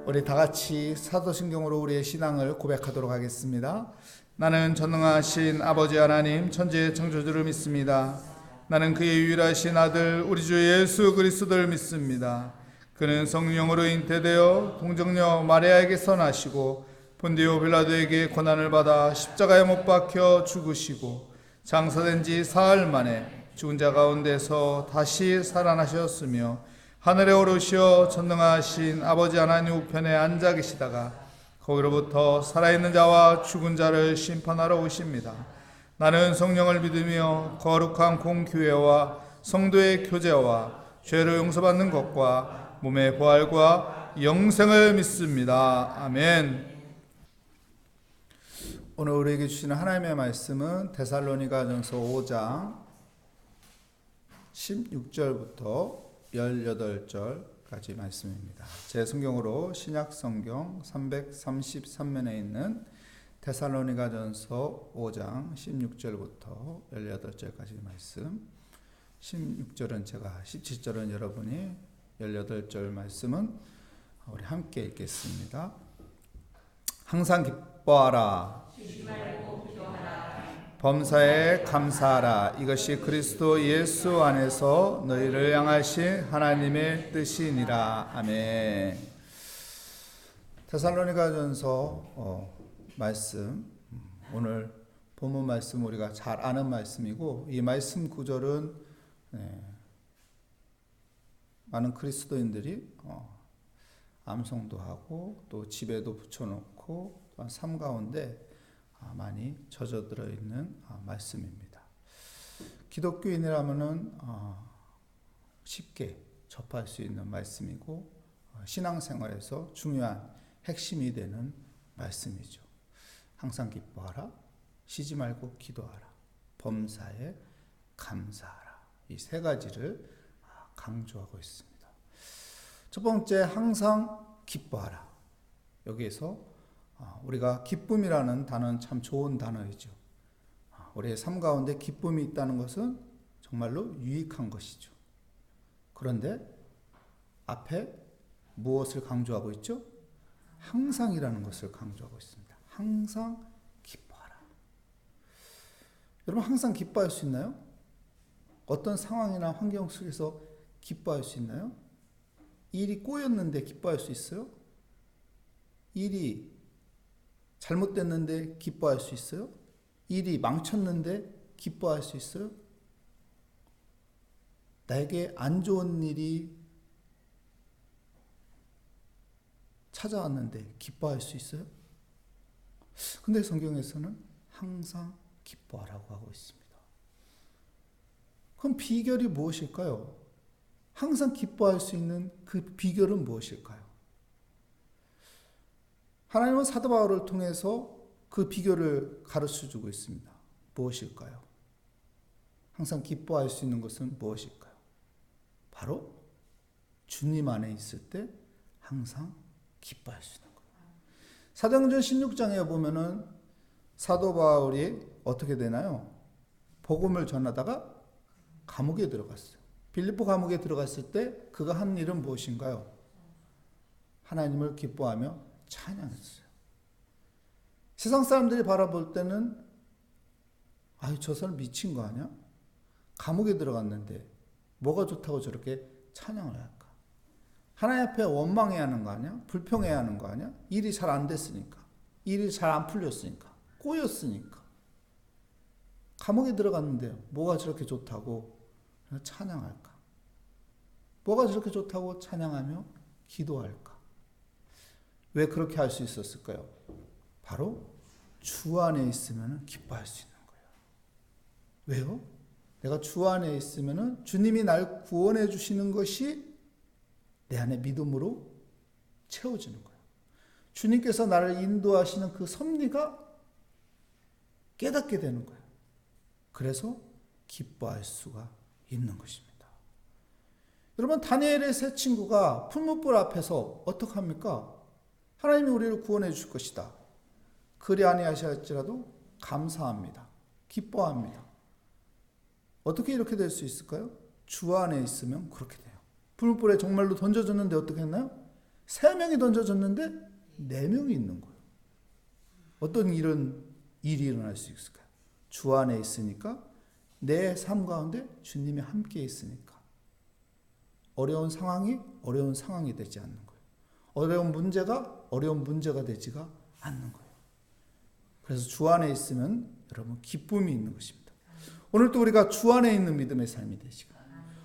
우리 다 같이 사도신경으로 우리의 신앙을 고백하도록 하겠습니다. 나는 전능하신 아버지 하나님 천지의 창조주를 믿습니다. 나는 그의 유일하신 아들 우리 주 예수 그리스도를 믿습니다. 그는 성령으로 잉태되어 동정녀 마리아에게서 나시고 본디오 빌라도에게 고난을 받아 십자가에 못 박혀 죽으시고 장사된 지 사흘 만에 죽은 자 가운데서 다시 살아나셨으며 하늘에 오르시어 전능하신 아버지 하나님 우편에 앉아 계시다가 거기로부터 살아있는 자와 죽은 자를 심판하러 오십니다. 나는 성령을 믿으며 거룩한 공교회와 성도의 교제와 죄를 용서받는 것과 몸의 부활과 영생을 믿습니다. 아멘. 오늘 우리에게 주시는 하나님의 말씀은 데살로니가전서 5장 16절부터 18절까지 말씀입니다. 제 성경으로 신약성경 333면에 있는 데살로니가전서 5장 16절부터 18절까지 말씀. 16절은 제가, 17절은 여러분이, 18절 말씀은 우리 함께 읽겠습니다. 항상 기뻐하라. 범사에 감사하라. 이것이 그리스도 예수 안에서 너희를 향하신 하나님의 뜻이니라. 아멘. 데살로니가전서 말씀, 오늘 본문 말씀 우리가 잘 아는 말씀이고, 이 말씀 구절은 많은 그리스도인들이 암송도 하고 또 집에도 붙여놓고 또한 삶 가운데 많이 젖어들어 있는 말씀입니다. 기독교인이라면은 쉽게 접할 수 있는 말씀이고 신앙생활에서 중요한 핵심이 되는 말씀이죠. 항상 기뻐하라, 쉬지 말고 기도하라, 범사에 감사하라. 이 세 가지를 강조하고 있습니다. 첫 번째, 항상 기뻐하라. 여기에서 우리가 기쁨이라는 단어는 참 좋은 단어이죠. 우리의 삶 가운데 기쁨이 있다는 것은 정말로 유익한 것이죠. 그런데 앞에 무엇을 강조하고 있죠? 항상이라는 것을 강조하고 있습니다. 항상 기뻐하라. 여러분, 항상 기뻐할 수 있나요? 어떤 상황이나 환경 속에서 기뻐할 수 있나요? 일이 꼬였는데 기뻐할 수 있어요? 일이 잘못됐는데 기뻐할 수 있어요? 일이 망쳤는데 기뻐할 수 있어요? 나에게 안 좋은 일이 찾아왔는데 기뻐할 수 있어요? 근데 성경에서는 항상 기뻐하라고 하고 있습니다. 그럼 비결이 무엇일까요? 항상 기뻐할 수 있는 그 비결은 무엇일까요? 하나님은 사도 바울을 통해서 그 비결을 가르쳐주고 있습니다. 무엇일까요? 항상 기뻐할 수 있는 것은 무엇일까요? 바로 주님 안에 있을 때 항상 기뻐할 수 있는 거예요. 사도행전 16장에 보면은 사도 바울이 어떻게 되나요? 복음을 전하다가 감옥에 들어갔어요. 빌립보 감옥에 들어갔을 때 그가 한 일은 무엇인가요? 하나님을 기뻐하며 찬양했어요. 세상 사람들이 바라볼 때는 아유, 저 사람 미친 거 아니야? 감옥에 들어갔는데 뭐가 좋다고 저렇게 찬양을 할까? 하나님 앞에 원망해야 하는 거 아니야? 불평해야 하는 거 아니야? 일이 잘 안 됐으니까, 일이 잘 안 풀렸으니까, 꼬였으니까. 감옥에 들어갔는데 뭐가 저렇게 좋다고 찬양할까? 뭐가 저렇게 좋다고 찬양하며 기도할까? 왜 그렇게 할 수 있었을까요? 바로 주 안에 있으면 기뻐할 수 있는 거예요. 왜요? 내가 주 안에 있으면 주님이 날 구원해 주시는 것이 내 안에 믿음으로 채워지는 거예요. 주님께서 나를 인도하시는 그 섭리가 깨닫게 되는 거예요. 그래서 기뻐할 수가 있는 것입니다. 여러분, 다니엘의 세 친구가 풀무불 앞에서 어떻게 합니까? 하나님이 우리를 구원해 줄 것이다. 그리 아니하실지라도 감사합니다. 기뻐합니다. 어떻게 이렇게 될 수 있을까요? 주 안에 있으면 그렇게 돼요. 풀무불에 정말로 던져줬는데 어떻게 했나요? 3명이 던져졌는데 4명이 있는 거예요. 어떤 일이 일어날 수 있을까요? 주 안에 있으니까, 내 삶 가운데 주님이 함께 있으니까 어려운 상황이 되지 않는 거예요. 어려운 문제가 되지가 않는 거예요. 그래서 주 안에 있으면 여러분 기쁨이 있는 것입니다. 오늘도 우리가 주 안에 있는 믿음의 삶이 되시고,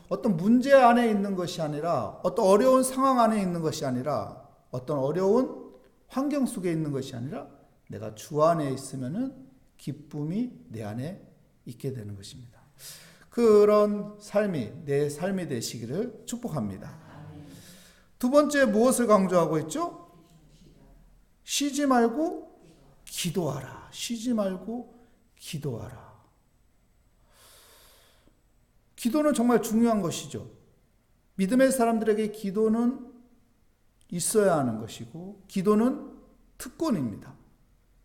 어떤 문제 안에 있는 것이 아니라, 어떤 어려운 상황 안에 있는 것이 아니라, 어떤 어려운 환경 속에 있는 것이 아니라, 내가 주 안에 있으면은 기쁨이 내 안에 있게 되는 것입니다. 그런 삶이 내 삶이 되시기를 축복합니다. 두 번째, 무엇을 강조하고 있죠? 쉬지 말고 기도하라. 쉬지 말고 기도하라. 기도는 정말 중요한 것이죠. 믿음의 사람들에게 기도는 있어야 하는 것이고, 기도는 특권입니다.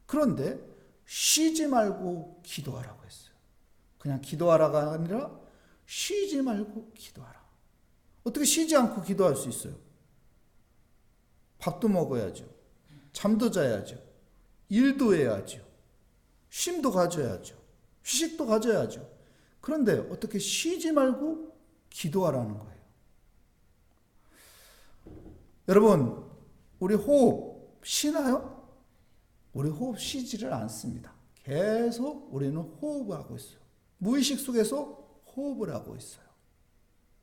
그런데 쉬지 말고 기도하라고 했어요. 그냥 기도하라가 아니라 쉬지 말고 기도하라. 어떻게 쉬지 않고 기도할 수 있어요? 밥도 먹어야죠. 잠도 자야죠. 일도 해야죠. 쉼도 가져야죠. 휴식도 가져야죠. 그런데 어떻게 쉬지 말고 기도하라는 거예요? 여러분, 우리 호흡 쉬나요? 우리 호흡 쉬지를 않습니다. 계속 우리는 호흡을 하고 있어요. 무의식 속에서 호흡을 하고 있어요.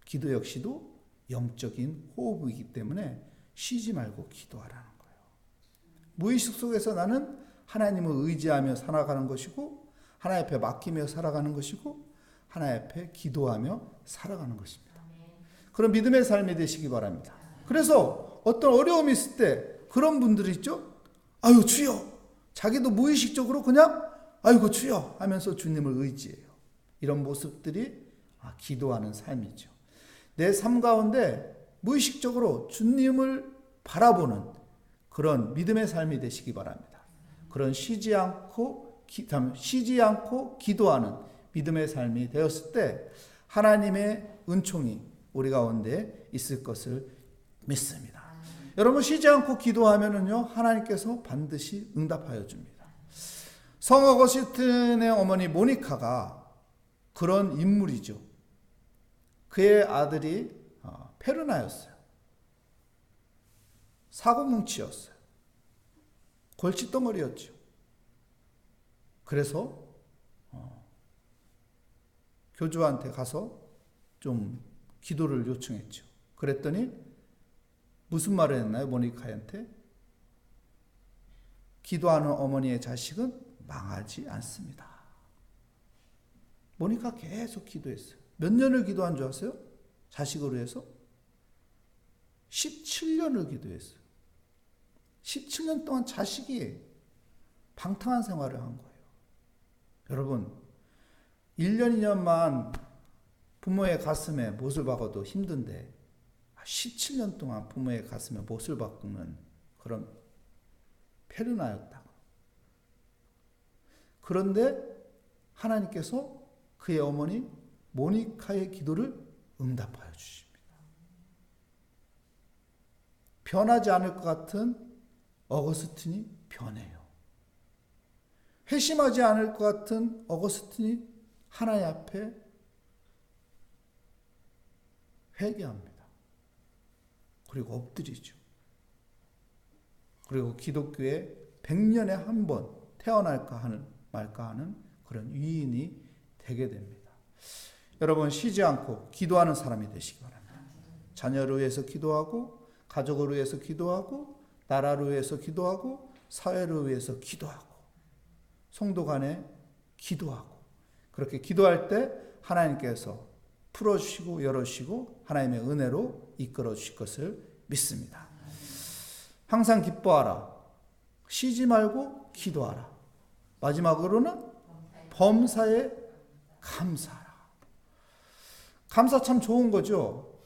기도 역시도 영적인 호흡이기 때문에 쉬지 말고 기도하라는 거예요. 무의식 속에서 나는 하나님을 의지하며 살아가는 것이고, 하나님 앞에 맡기며 살아가는 것이고, 하나님 앞에 기도하며 살아가는 것입니다. 그런 믿음의 삶이 되시기 바랍니다. 그래서 어떤 어려움이 있을 때 그런 분들이 있죠. 아유 주여. 자기도 무의식적으로 그냥 아이고 주여 하면서 주님을 의지해요. 이런 모습들이 기도하는 삶이죠. 내 삶 가운데 무의식적으로 주님을 바라보는 그런 믿음의 삶이 되시기 바랍니다. 그런 쉬지 않고 기도하는 믿음의 삶이 되었을 때 하나님의 은총이 우리 가운데 있을 것을 믿습니다. 여러분, 쉬지 않고 기도하면은요, 하나님께서 반드시 응답하여 줍니다. 성 어거스틴의 어머니 모니카가 그런 인물이죠. 그의 아들이 페르나였어요. 사고뭉치였어요. 골칫덩어리였죠. 그래서 교주한테 가서 좀 기도를 요청했죠. 그랬더니 무슨 말을 했나요? 모니카한테? 기도하는 어머니의 자식은 망하지 않습니다. 모니카 계속 기도했어요. 몇 년을 기도한 줄 아세요? 자식으로 해서? 17년을 기도했어요. 17년 동안 자식이 방탕한 생활을 한 거예요. 여러분, 1년, 2년만 부모의 가슴에 못을 박아도 힘든데 17년 동안 부모의 가슴에 못을 박는 그런 페르나였다고. 그런데 하나님께서 그의 어머니 모니카의 기도를 응답하여 주십니다. 변하지 않을 것 같은 어거스틴이 변해요. 회심하지 않을 것 같은 어거스틴이 하나님 앞에 회개합니다. 그리고 엎드리죠. 그리고 기독교에 100년에 한 번 태어날까 말까 하는 그런 위인이 되게 됩니다. 여러분, 쉬지 않고 기도하는 사람이 되시기 바랍니다. 자녀를 위해서 기도하고, 가족을 위해서 기도하고, 나라를 위해서 기도하고, 사회를 위해서 기도하고, 성도 간에 기도하고, 그렇게 기도할 때 하나님께서 풀어주시고 열어주시고 하나님의 은혜로 이끌어 주실 것을 믿습니다. 항상 기뻐하라. 쉬지 말고 기도하라. 마지막으로는 범사에 감사하라. 감사 참 좋은 거죠.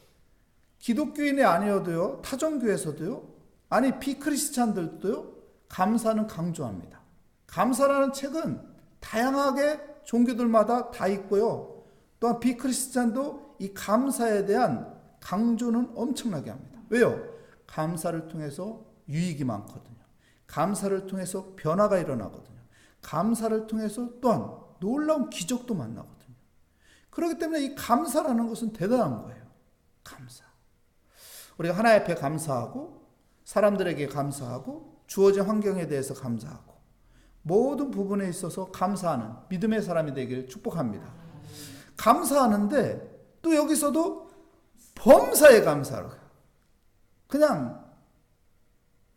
기독교인이 아니어도요, 타종교에서도요, 아니 비크리스찬들도요, 감사는 강조합니다. 감사라는 책은 다양하게 종교들마다 다 있고요. 또한 비크리스찬도 이 감사에 대한 강조는 엄청나게 합니다. 왜요? 감사를 통해서 유익이 많거든요. 감사를 통해서 변화가 일어나거든요. 감사를 통해서 또한 놀라운 기적도 만나거든요. 그렇기 때문에 이 감사라는 것은 대단한 거예요. 감사. 우리가 하나님 앞에 감사하고, 사람들에게 감사하고, 주어진 환경에 대해서 감사하고, 모든 부분에 있어서 감사하는 믿음의 사람이 되기를 축복합니다. 감사하는데 또 여기서도 범사에 감사를 해요. 그냥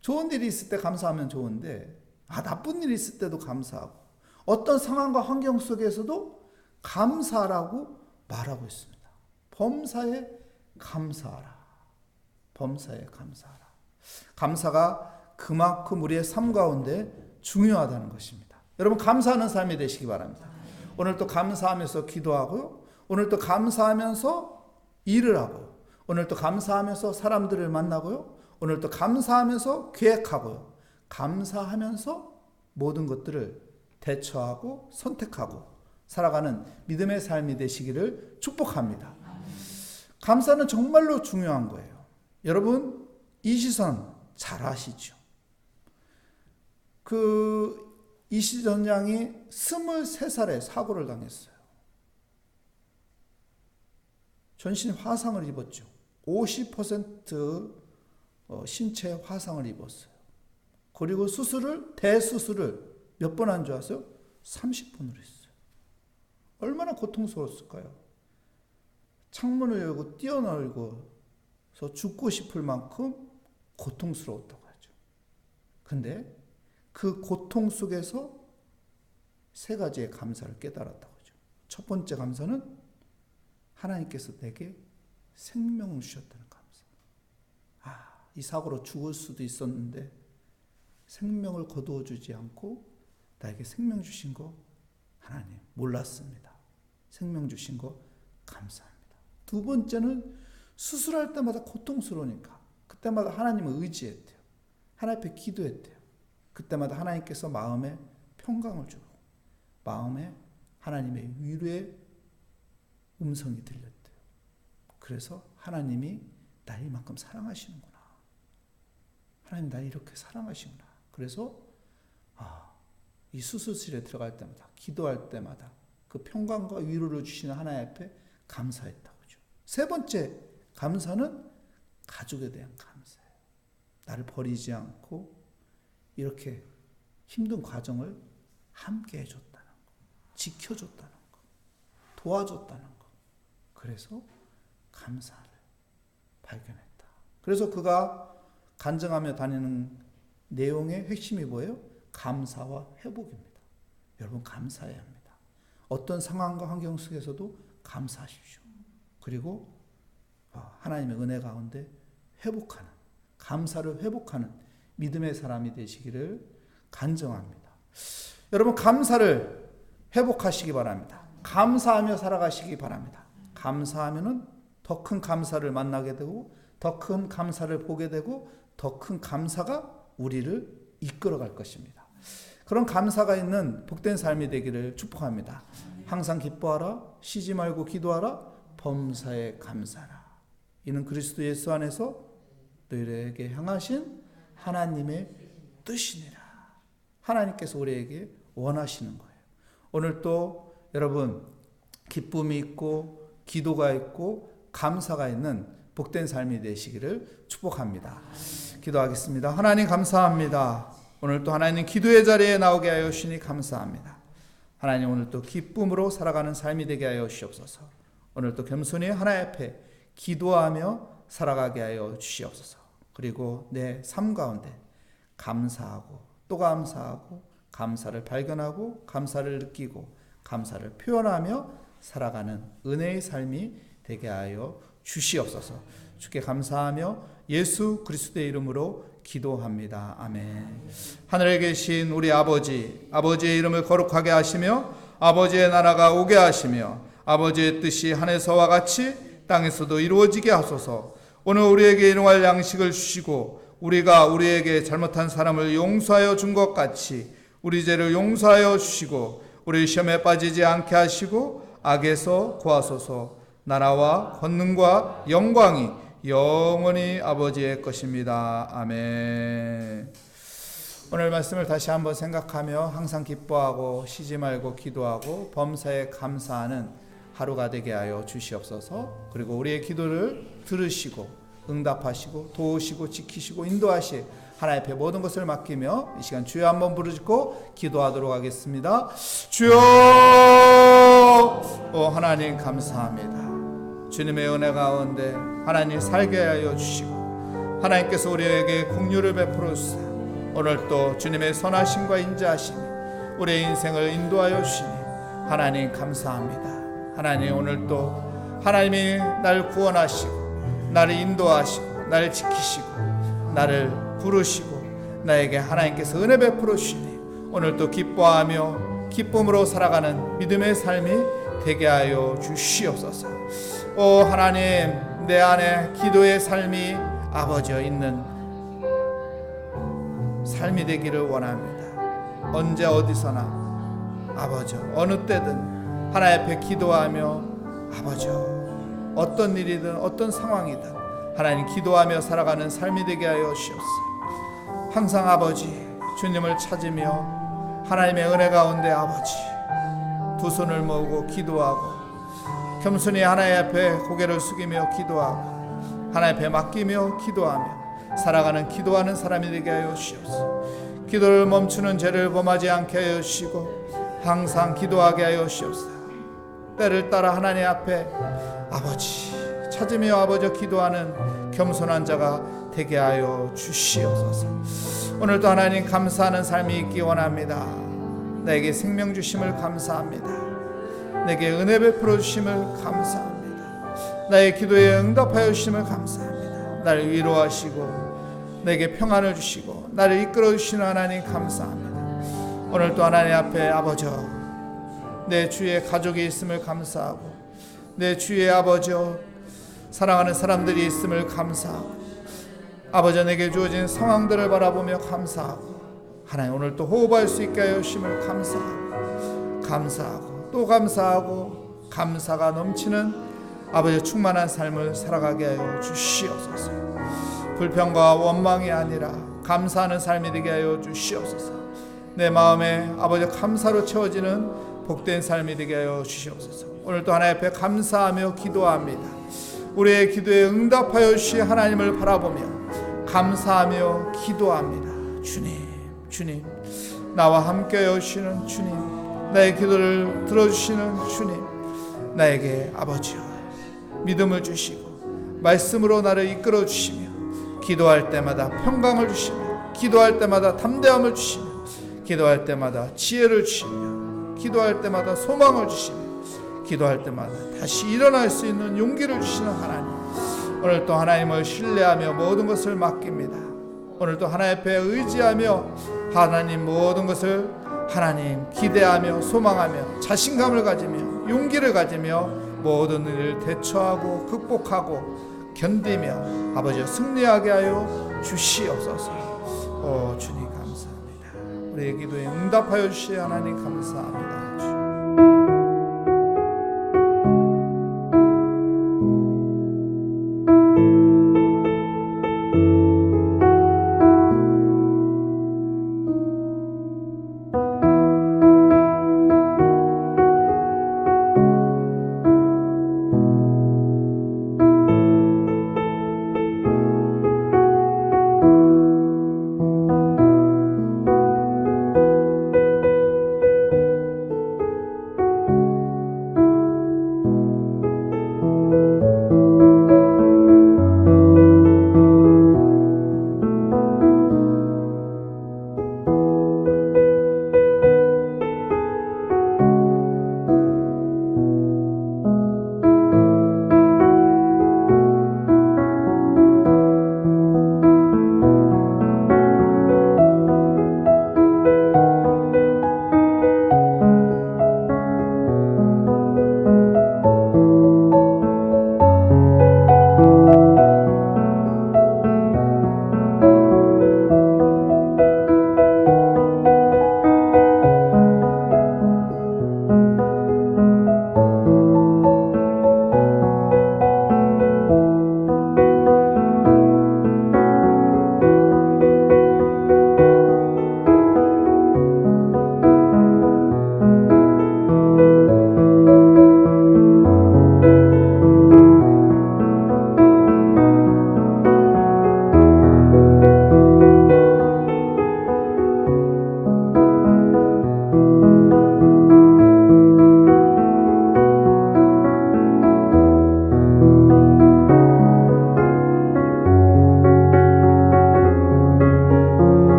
좋은 일이 있을 때 감사하면 좋은데, 나쁜 일이 있을 때도 감사하고, 어떤 상황과 환경 속에서도 감사라고 말하고 있습니다. 범사에 감사하라. 범사에 감사하라. 감사가 그만큼 우리의 삶 가운데 중요하다는 것입니다. 여러분, 감사하는 삶이 되시기 바랍니다. 오늘 또 감사하면서 기도하고요. 오늘 또 감사하면서 일을 하고요. 오늘 또 감사하면서 사람들을 만나고요. 오늘 또 감사하면서 계획하고요. 감사하면서 모든 것들을 대처하고 선택하고 살아가는 믿음의 삶이 되시기를 축복합니다. 감사는 정말로 중요한 거예요. 여러분, 이시선 잘 아시죠? 이시 전장이 23살에 사고를 당했어요. 전신 화상을 입었죠. 50% 신체 화상을 입었어요. 그리고 대수술을 몇 번 한 줄 아세요? 30번을 했어요. 얼마나 고통스러웠을까요? 창문을 열고 뛰어놀고서 죽고 싶을 만큼 고통스러웠다고 하죠. 근데 그 고통 속에서 세 가지의 감사를 깨달았다고 하죠. 첫 번째 감사는 하나님께서 내게 생명을 주셨다는 감사. 이 사고로 죽을 수도 있었는데 생명을 거두어 주지 않고 나에게 생명 주신 거 하나님 몰랐습니다. 생명 주신 거 감사합니다. 두 번째는 수술할 때마다 고통스러우니까 그때마다 하나님을 의지했대요. 하나님 앞에 기도했대요. 그때마다 하나님께서 마음에 평강을 주고 마음에 하나님의 위로의 음성이 들렸대요. 그래서 하나님이 날 이만큼 사랑하시는구나. 하나님 날 이렇게 사랑하시구나. 그래서 이 수술실에 들어갈 때마다 기도할 때마다 그 평강과 위로를 주시는 하나님 앞에 감사했다고 하죠. 세 번째 감사는 가족에 대한 감사예요. 나를 버리지 않고 이렇게 힘든 과정을 함께 해줬다는 거, 지켜줬다는 거, 도와줬다는 거. 그래서 감사를 발견했다. 그래서 그가 간증하며 다니는 내용의 핵심이 뭐예요? 감사와 회복입니다. 여러분, 감사해야 합니다. 어떤 상황과 환경 속에서도 감사하십시오. 그리고 하나님의 은혜 가운데 회복하는, 감사를 회복하는 믿음의 사람이 되시기를 간증합니다. 여러분, 감사를 회복하시기 바랍니다. 감사하며 살아가시기 바랍니다. 감사하면은 더 큰 감사를 만나게 되고, 더 큰 감사를 보게 되고, 더 큰 감사가 우리를 이끌어갈 것입니다. 그런 감사가 있는 복된 삶이 되기를 축복합니다. 항상 기뻐하라, 쉬지 말고 기도하라, 범사에 감사라. 이는 그리스도 예수 안에서 너희에게 향하신 하나님의 뜻이니라. 하나님께서 우리에게 원하시는 거예요. 오늘 또 여러분, 기쁨이 있고 기도가 있고 감사가 있는 복된 삶이 되시기를 축복합니다. 기도하겠습니다. 하나님 감사합니다. 오늘 또 하나님 기도의 자리에 나오게 하여 주시니 감사합니다. 하나님, 오늘 또 기쁨으로 살아가는 삶이 되게 하여 주시옵소서. 오늘 또 겸손히 하나님 앞에 기도하며 살아가게 하여 주시옵소서. 그리고 내 삶 가운데 감사하고 또 감사하고 감사를 발견하고 감사를 느끼고 감사를 표현하며 살아가는 은혜의 삶이 되게 하여 주시옵소서. 주께 감사하며 예수 그리스도의 이름으로 기도합니다. 아멘. 하늘에 계신 우리 아버지, 아버지의 이름을 거룩하게 하시며 아버지의 나라가 오게 하시며 아버지의 뜻이 하늘에서와 같이 땅에서도 이루어지게 하소서. 오늘 우리에게 일용할 양식을 주시고 우리가 우리에게 잘못한 사람을 용서하여 준 것 같이 우리 죄를 용서하여 주시고 우리 시험에 빠지지 않게 하시고 악에서 구하소서. 나라와 권능과 영광이 영원히 아버지의 것입니다. 아멘. 오늘 말씀을 다시 한번 생각하며 항상 기뻐하고 쉬지 말고 기도하고 범사에 감사하는 하루가 되게 하여 주시옵소서. 그리고 우리의 기도를 들으시고 응답하시고 도우시고 지키시고 인도하실 하나님 앞에 모든 것을 맡기며 이 시간 주여 한번 부르짖고 기도하도록 하겠습니다. 주여, 하나님 감사합니다. 주님의 은혜 가운데 하나님 살게 하여 주시고 하나님께서 우리에게 긍휼을 베풀어 주사 오늘 또 주님의 선하심과 인자하심이 우리의 인생을 인도하여 주시니 하나님 감사합니다. 하나님 오늘 또 하나님이 나를 구원하시고 나를 인도하시고 나를 지키시고 나를 부르시고 나에게 하나님께서 은혜 베풀어 주시니 오늘 또 기뻐하며 기쁨으로 살아가는 믿음의 삶이 되게 하여 주시옵소서. 오 하나님, 내 안에 기도의 삶이 아버지여 있는 삶이 되기를 원합니다. 언제 어디서나 아버지여 어느 때든 하나님 앞에 기도하며 아버지여 어떤 일이든 어떤 상황이든 하나님 기도하며 살아가는 삶이 되게 하여 주시옵소서. 항상 아버지 주님을 찾으며 하나님의 은혜 가운데 아버지 두 손을 모으고 기도하고 겸손히 하나님 앞에 고개를 숙이며 기도하고 하나님 앞에 맡기며 기도하며 살아가는 기도하는 사람이 되게 하여 주시옵소서. 기도를 멈추는 죄를 범하지 않게 하여 주시고 항상 기도하게 하여 주시옵소서. 때를 따라 하나님 앞에 아버지 찾으며 아버지 기도하는 겸손한 자가 되게 하여 주시옵소서. 오늘도 하나님 감사하는 삶이 있기 원합니다. 나에게 생명 주심을 감사합니다. 내게 은혜 베풀어 주심을 감사합니다. 나의 기도에 응답하여 주심을 감사합니다. 나를 위로하시고 내게 평안을 주시고 나를 이끌어 주시는 하나님 감사합니다. 오늘도 하나님 앞에 아버지 내 주위에 가족이 있음을 감사하고 내 주위에 아버지 사랑하는 사람들이 있음을 감사하고 아버지 내게 주어진 상황들을 바라보며 감사하고 하나님 오늘 또 호흡할 수 있게 하여 주심을 감사하고 또 감사하고 감사가 넘치는 아버지 충만한 삶을 살아가게 하여 주시옵소서. 불평과 원망이 아니라 감사하는 삶이 되게 하여 주시옵소서. 내 마음에 아버지 감사로 채워지는 복된 삶이 되게 하여 주시옵소서. 오늘도 하나님 앞에 감사하며 기도합니다. 우리의 기도에 응답하여 주시 하나님을 바라보며 감사하며 기도합니다. 주님 나와 함께하여 주시는 주님, 나의 기도를 들어주시는 주님, 나에게 아버지여 믿음을 주시고 말씀으로 나를 이끌어 주시며 기도할 때마다 평강을 주시며 기도할 때마다 담대함을 주시며 기도할 때마다 지혜를 주시며 기도할 때마다 소망을 주시며 기도할 때마다 다시 일어날 수 있는 용기를 주시는 하나님, 오늘 또 하나님을 신뢰하며 모든 것을 맡깁니다. 오늘 또 하나님 앞에 의지하며 하나님 모든 것을 하나님 기대하며 소망하며 자신감을 가지며 용기를 가지며 모든 일을 대처하고 극복하고 견디며 아버지 승리하게 하여 주시옵소서. 주님 감사합니다. 우리의 기도에 응답하여 주시 하나님 감사합니다.